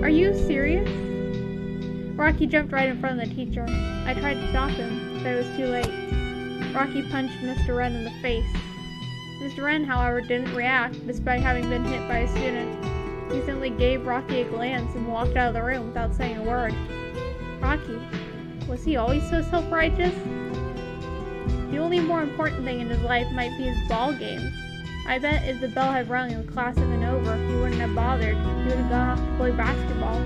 Are you serious?" Rocky jumped right in front of the teacher. I tried to stop him, but it was too late. Rocky punched Mr. Ren in the face. Mr. Ren, however, didn't react, despite having been hit by a student. He simply gave Rocky a glance and walked out of the room without saying a word. Rocky, was he always so self-righteous? The only more important thing in his life might be his ball games. I bet if the bell had rung and the class had been over, he wouldn't have bothered. He would have gone off to play basketball.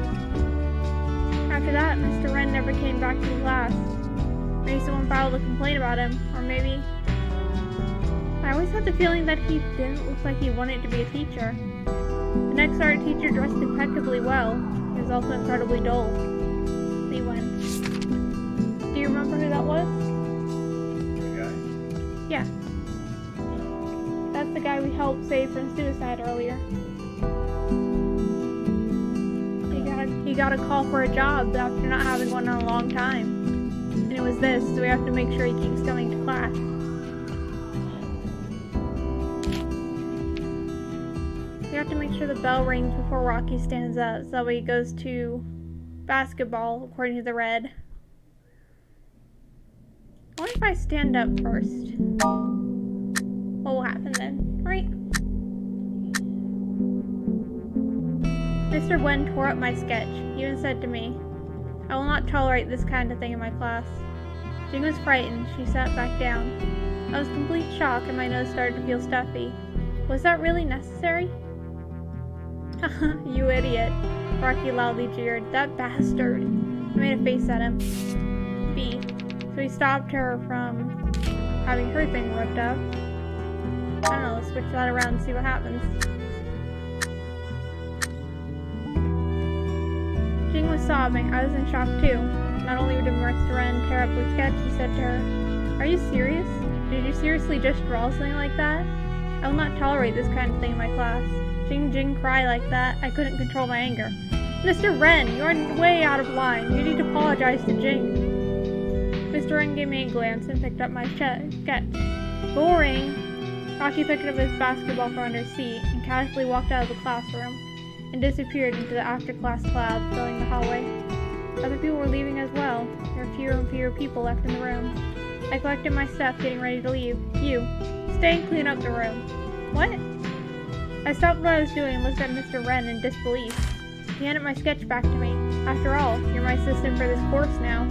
After that, Mr. Ren never came back to the class. Maybe someone filed a complaint about him, or maybe... I always had the feeling that he didn't look like he wanted to be a teacher. The next art teacher dressed impeccably well. He was also incredibly dull. He went. Do you remember who that was? The guy? Yeah. That's the guy we helped save from suicide earlier. He got a call for a job after not having one in a long time. And it was this, so we have to make sure he keeps coming to class. We have to make sure the bell rings before Rocky stands up, so that way he goes to basketball, according to the red. I wonder if I stand up first. What will happen then, right? Mr. Wen tore up my sketch. He even said to me, "I will not tolerate this kind of thing in my class." Jing was frightened. She sat back down. I was in complete shock and my nose started to feel stuffy. Was that really necessary? Haha, you idiot. Rocky loudly jeered. That bastard. I made a face at him. B. So he stopped her from having her thing ripped up. I don't know, let's switch that around and see what happens. Jing was sobbing. I was in shock too. Not only did Mr. Ren tear up the sketch, he said to her, "Are you serious? Did you seriously just draw something like that? I will not tolerate this kind of thing in my class." Jing cried like that. I couldn't control my anger. "Mr. Ren, you are way out of line. You need to apologize to Jing." Mr. Ren gave me a glance and picked up my sketch. Boring. Rocky picked up his basketball from under his seat and casually walked out of the classroom and disappeared into the after-class cloud filling the hallway. Other people were leaving as well. There were fewer and fewer people left in the room. I collected my stuff, getting ready to leave. You, stay and clean up the room. What? I stopped what I was doing and looked at Mr. Wren in disbelief. He handed my sketch back to me. After all, you're my assistant for this course now.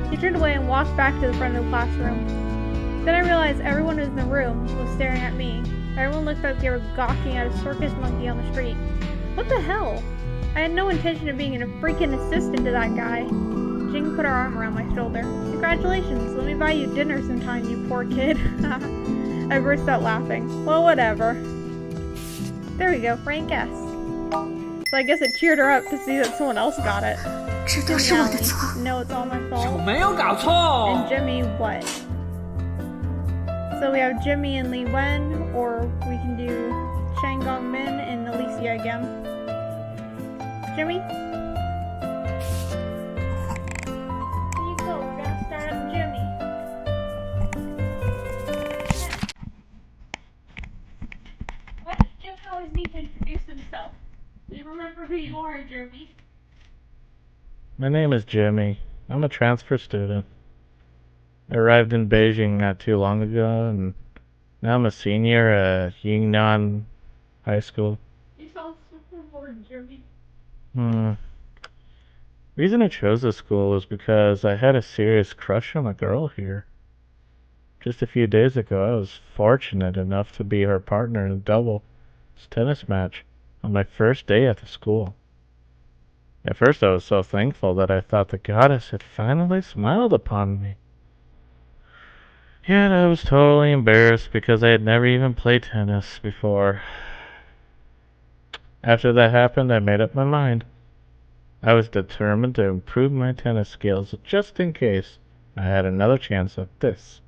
He turned away and walked back to the front of the classroom. Then I realized everyone who was in the room was staring at me. Everyone looked like they were gawking at a circus monkey on the street. What the hell? I had no intention of being a freaking assistant to that guy. Jing put her arm around my shoulder. Congratulations, let me buy you dinner sometime, you poor kid. I burst out laughing. Well, whatever. There we go, rank S. So I guess it cheered her up to see that someone else got it. 这都是我的错。 No, it's all my 有 fault. 没有搞错？ And Jimmy, what? So we have Jimmy and Li Wen, or we can do Shang Gong Min and Alicia again. Jimmy? Here you go, we're gonna start on Jimmy. Why does Jimmy always need to introduce himself? Do you remember who you are, Jimmy? My name is Jimmy. I'm a transfer student. I arrived in Beijing not too long ago, and now I'm a senior at Yingnan High School. You sound super bored, Jimmy. Reason I chose this school was because I had a serious crush on a girl here. Just a few days ago, I was fortunate enough to be her partner in a doubles tennis match on my first day at the school. At first I was so thankful that I thought the goddess had finally smiled upon me. Yet I was totally embarrassed because I had never even played tennis before. After that happened, I made up my mind. I was determined to improve my tennis skills just in case I had another chance at this.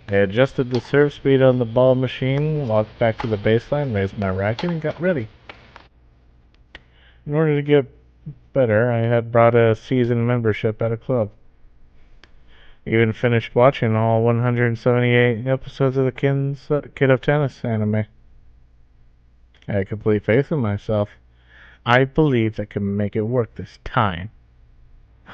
I adjusted the serve speed on the ball machine, walked back to the baseline, raised my racket, and got ready. In order to get better, I had brought a season membership at a club. Even finished watching all 178 episodes of the Kid of Tennis anime. I had complete faith in myself. I believed I could make it work this time.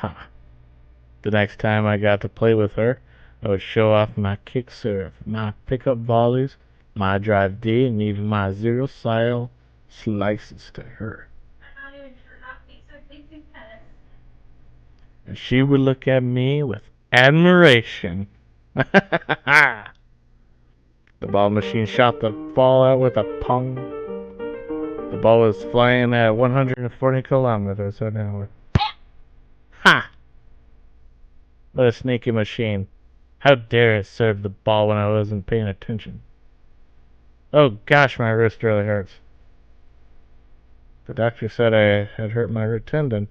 The next time I got to play with her, I would show off my kick serve, my pickup volleys, my drive D, and even my zero style slices to her. I'm not even sure not to be so thinking tennis. And she would look at me with admiration. The ball machine shot the ball out with a pong. The ball was flying at 140 kilometers an hour. Ha! What a sneaky machine. How dare it serve the ball when I wasn't paying attention. Oh gosh, my wrist really hurts. The doctor said I had hurt my tendon.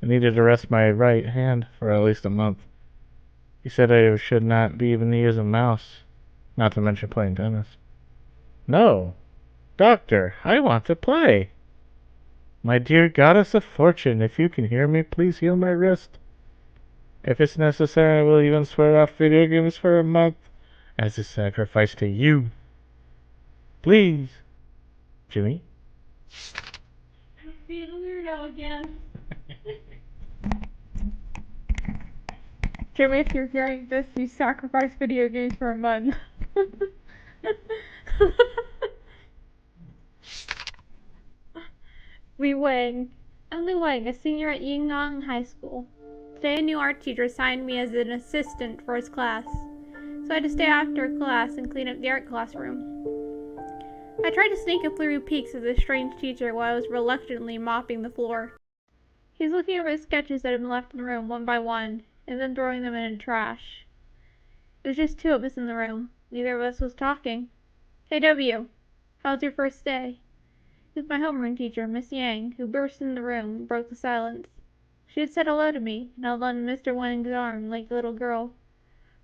I needed to rest my right hand for at least a month. He said I should not be even use a mouse, not to mention playing tennis. No, doctor, I want to play. My dear goddess of fortune, if you can hear me, please heal my wrist. If it's necessary, I will even swear off video games for a month as a sacrifice to you. Please, Jimmy. I'm being a weirdo again. Jimmy, if you're hearing this, you sacrifice video games for a month. Li Wang. I'm Li Wang, a senior at Yingnan High School. Today a new art teacher assigned me as an assistant for his class, so I had to stay after class and clean up the art classroom. I tried to sneak a few peeks at this strange teacher while I was reluctantly mopping the floor. He was looking over his sketches that had been left in the room one by one, and then throwing them in the trash. It was just two of us in the room. Neither of us was talking. Hey W, how was your first day? It was my homeroom teacher, Miss Yang, who burst into the room and broke the silence. She had said hello to me, and held on to Mr. Wang's arm like a little girl.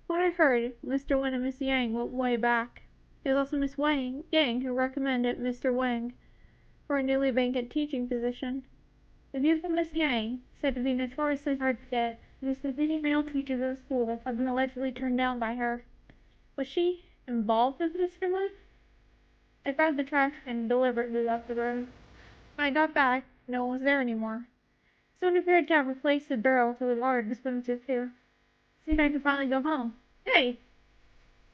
When I heard, Mr. Wang and Miss Yang went way back. It was also Miss Yang who recommended Mr. Wang for a newly vacant teaching position. The beautiful Miss Yang, said to be notoriously hard to get, and the many male teachers of the school had been allegedly turned down by her. Was she involved with Mr. Wang? I grabbed the trash and deliberately left the room. When I got back, no one was there anymore. Someone appeared to have replaced the barrel for the water dispenser too. Seemed I could finally go home. Hey! It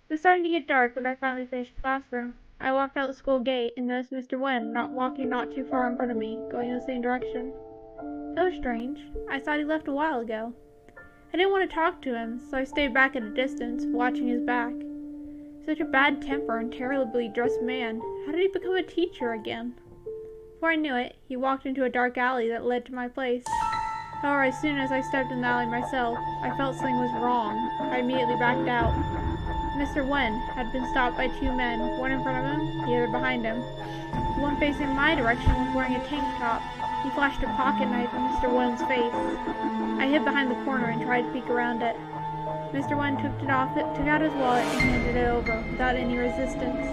was starting to get dark when I finally finished the classroom. I walked out the school gate and noticed Mr. Wen walking not too far in front of me, going in the same direction. That was strange. I thought he left a while ago. I didn't want to talk to him, so I stayed back at a distance, watching his back. Such a bad temper and terribly dressed man. How did he become a teacher again? Before I knew it, he walked into a dark alley that led to my place. However, as soon as I stepped in the alley myself, I felt something was wrong. I immediately backed out. Mr. Wen had been stopped by two men, one in front of him, the other behind him. The one facing my direction was wearing a tank top. He flashed a pocket knife in Mr. Wen's face. I hid behind the corner and tried to peek around it. Mr. Wen took out his wallet and handed it over, without any resistance.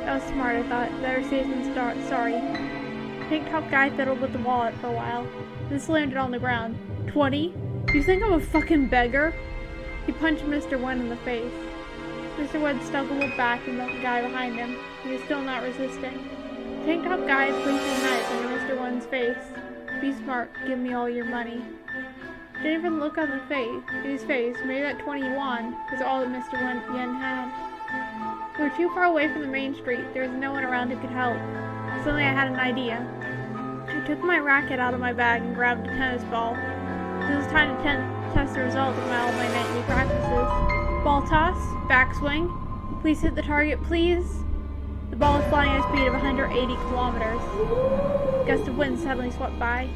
That was smart, I thought. Better safe than sorry. Tank top guy fiddled with the wallet for a while, then slammed it on the ground. 20? You think I'm a fucking beggar? He punched Mr. Wen in the face. Mr. Wen stumbled back and met the guy behind him. He was still not resisting. Tank top guy placed his knife into Mr. Wen's face. Be smart, give me all your money. Judging from the look on his face, maybe that 20 yuan was all that Mr. Yen had. We were too far away from the main street. There was no one around who could help. Suddenly I had an idea. I took my racket out of my bag and grabbed a tennis ball. It was time to test the results of all my nightly practices. Ball toss, backswing. Please hit the target, please. The ball was flying at a speed of 180 kilometers. A gust of wind suddenly swept by.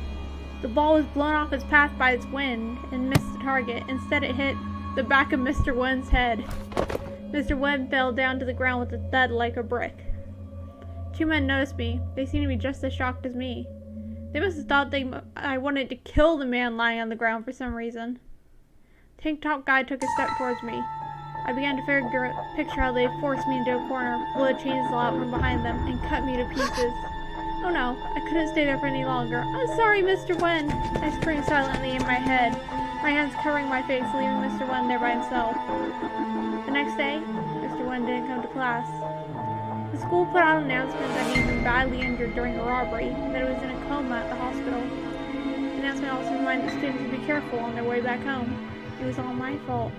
The ball was blown off its path by its wind and missed the target. Instead, it hit the back of Mr. Wen's head. Mr. Wen fell down to the ground with a thud like a brick. Two men noticed me. They seemed to be just as shocked as me. They must have thought I wanted to kill the man lying on the ground for some reason. Tank top guy took a step towards me. I began to picture how they forced me into a corner, pulled a chainsaw out from behind them, and cut me to pieces. Oh no, I couldn't stay there for any longer. I'm sorry, Mr. Wen! I screamed silently in my head, my hands covering my face, leaving Mr. Wen there by himself. The next day, Mr. Wen didn't come to class. The school put out an announcement that he had been badly injured during a robbery, and that he was in a coma at the hospital. The announcement also reminded the students to be careful on their way back home. It was all my fault.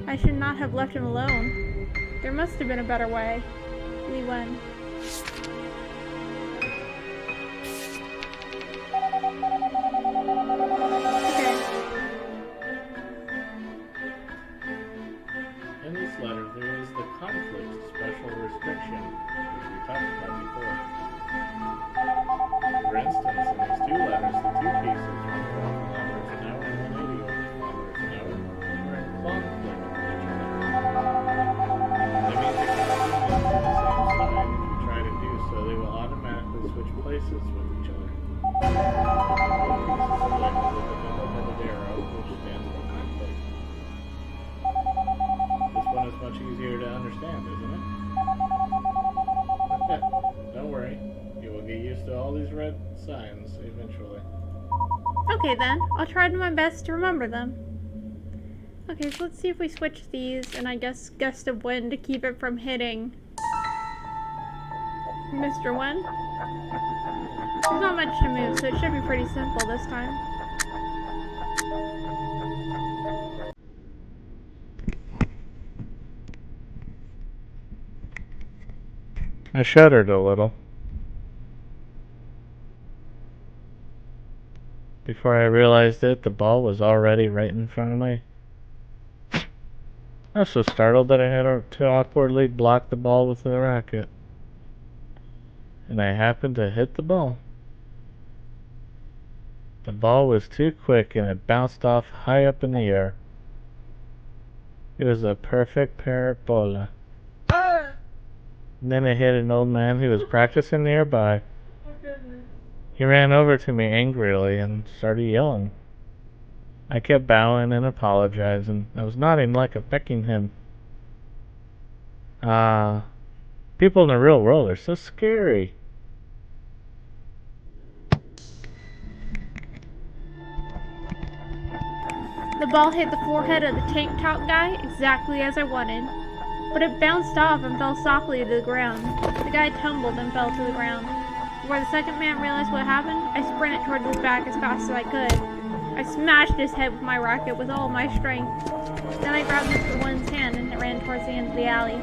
I should not have left him alone. There must have been a better way. Li Wen. Okay. In this letter, there is the conflict special restriction, which we talked about before. For instance, in these two letters, the two pieces, 140 kilometers an hour and 180 kilometers an hour, are in conflict with each other. That means they cannot be moved to the same side. If you try to do so, they will automatically switch places with each other. The both pieces are labeled with a double-headed arrow, which stands for conflict. This one is much easier to understand, isn't it? Don't worry. You will get used to all these red signs eventually. Okay then, I'll try my best to remember them. Okay, so let's see if we switch these, and I guess gust of wind to keep it from hitting Mr. Wen. There's not much to move, so it should be pretty simple this time. I shuddered a little. Before I realized it, the ball was already right in front of me. I was so startled that I had to awkwardly block the ball with the racket. And I happened to hit the ball. The ball was too quick and it bounced off high up in the air. It was a perfect parabola. And then it hit an old man who was practicing nearby. Oh goodness. He ran over to me angrily and started yelling. I kept bowing and apologizing. I was nodding like a pecking hen. People in the real world are so scary. The ball hit the forehead of the tank top guy exactly as I wanted. But it bounced off and fell softly to the ground. The guy tumbled and fell to the ground. Before the second man realized what happened, I sprinted towards his back as fast as I could. I smashed his head with my racket with all my strength. Then I grabbed Mr. Wen's hand and ran towards the end of the alley.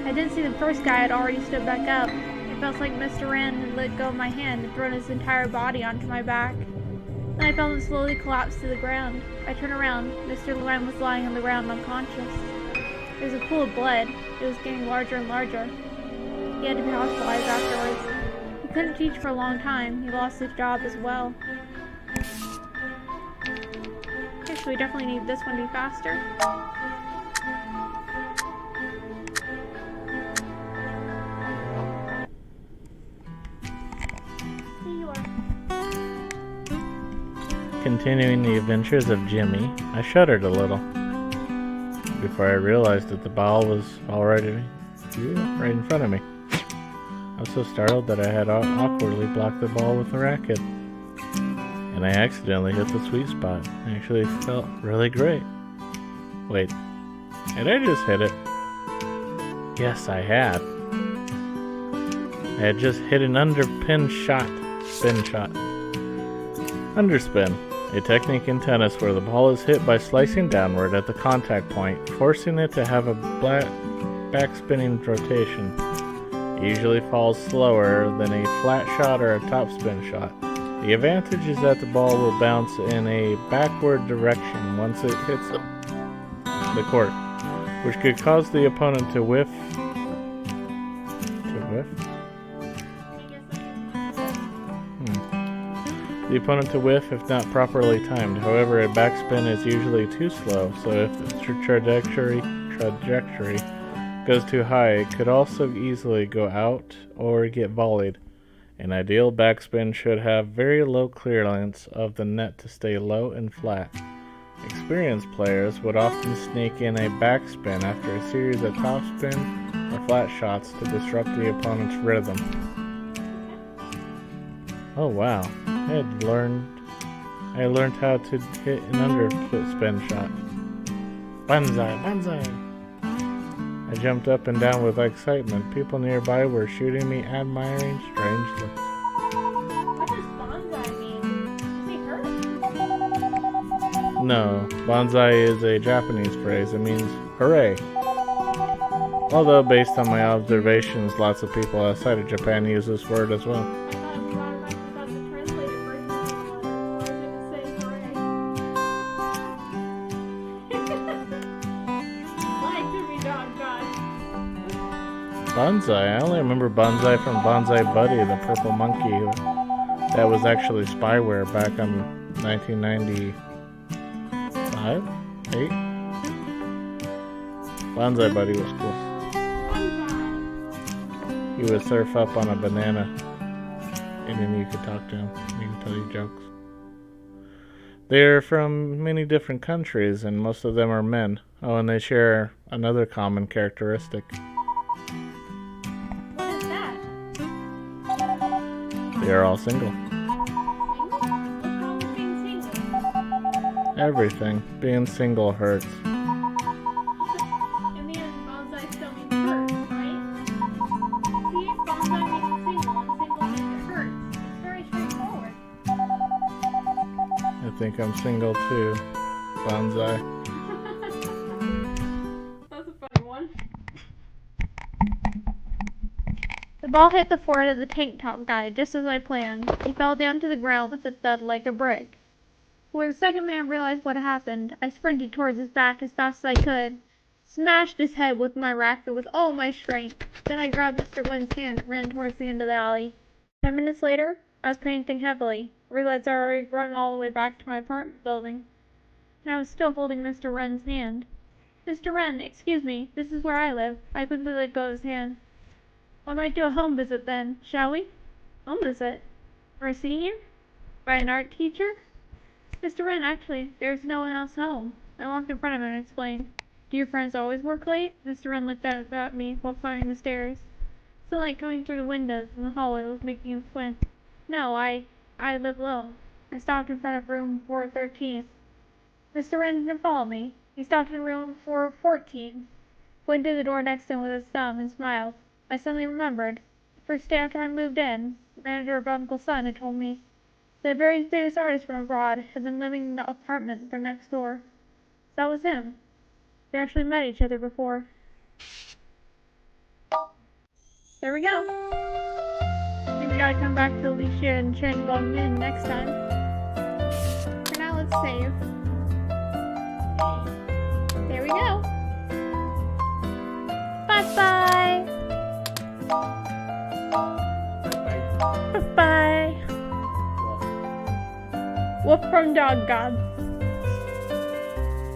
I didn't see the first guy had already stood back up. It felt like Mr. Wren had let go of my hand and thrown his entire body onto my back. Then I felt him slowly collapse to the ground. I turned around. Mr. Wren was lying on the ground unconscious. There was a pool of blood. It was getting larger and larger. He had to be hospitalized afterwards. He couldn't teach for a long time. He lost his job as well. Okay, so we definitely need this one to be faster. Here you are. Continuing the adventures of Jimmy, I shuddered a little before I realized that the ball was already right in front of me. I was so startled that I had awkwardly blocked the ball with the racket, and I accidentally hit the sweet spot. It actually felt really great. Wait, had I just hit it? Yes, I had. I had just hit an spin shot. Underspin, a technique in tennis where the ball is hit by slicing downward at the contact point, forcing it to have a backspinning rotation. It usually falls slower than a flat shot or a topspin shot. The advantage is that the ball will bounce in a backward direction once it hits the court, which could cause the opponent to whiff. The opponent to whiff if not properly timed. However, a backspin is usually too slow, so if the trajectory goes too high, it could also easily go out or get volleyed. An ideal backspin should have very low clearance of the net to stay low and flat. Experienced players would often sneak in a backspin after a series of topspin or flat shots to disrupt the opponent's rhythm. Oh wow, I learned how to hit an underfoot spin shot. Banzai, banzai! I jumped up and down with excitement. People nearby were shooting me admiring strange looks. What does bonsai mean? Does it hurt? No, banzai is a Japanese phrase. It means hooray. Although based on my observations, lots of people outside of Japan use this word as well. Bonsai. I only remember Bonsai from Bonsai Buddy, the purple monkey that was actually spyware back in 1995? 8? Bonsai Buddy was cool. He would surf up on a banana, and then you could talk to him, and he would tell you jokes. They're from many different countries, and most of them are men. Oh, and they share another common characteristic. They are all single. What's wrong with being single? Everything. Being single hurts. In the end, bonsai still means hurt, right? See, bonsai means single, and single means it hurts. It's very straightforward. I think I'm single too. Bonsai. That's a funny one. The ball hit the forehead of the tank top guy, just as I planned. He fell down to the ground with a thud like a brick. When the second man realized what had happened, I sprinted towards his back as fast as I could, smashed his head with my racket with all my strength. Then I grabbed Mr. Wynn's hand and ran towards the end of the alley. 10 minutes later, I was panting heavily. I realized I had already run all the way back to my apartment building, and I was still holding Mr. Wren's hand. Mr. Wren, excuse me, this is where I live. I quickly let go of his hand. I might do a home visit then, shall we? Home visit? For a senior? By an art teacher? Mr. Wren, actually, there's no one else home. I walked in front of him and explained. Do your friends always work late? Mr. Wren looked out at me while climbing the stairs. Sunlight coming through the windows in the hallway was making him squint. No, I live alone. I stopped in front of room 413. Mr. Wren didn't follow me. He stopped in room 414, pointed to the door next to him with his thumb, and smiled. I suddenly remembered. The first day after I moved in, manager of Uncle Son, had told me. The very famous artist from abroad had been living in the apartment from next door. That was him. They actually met each other before. There we go. I think we gotta come back to Alicia and Chandbong Min next time. For now, let's save. There we go. Bye-bye. Bye. Bye-bye. Woof from Dog God.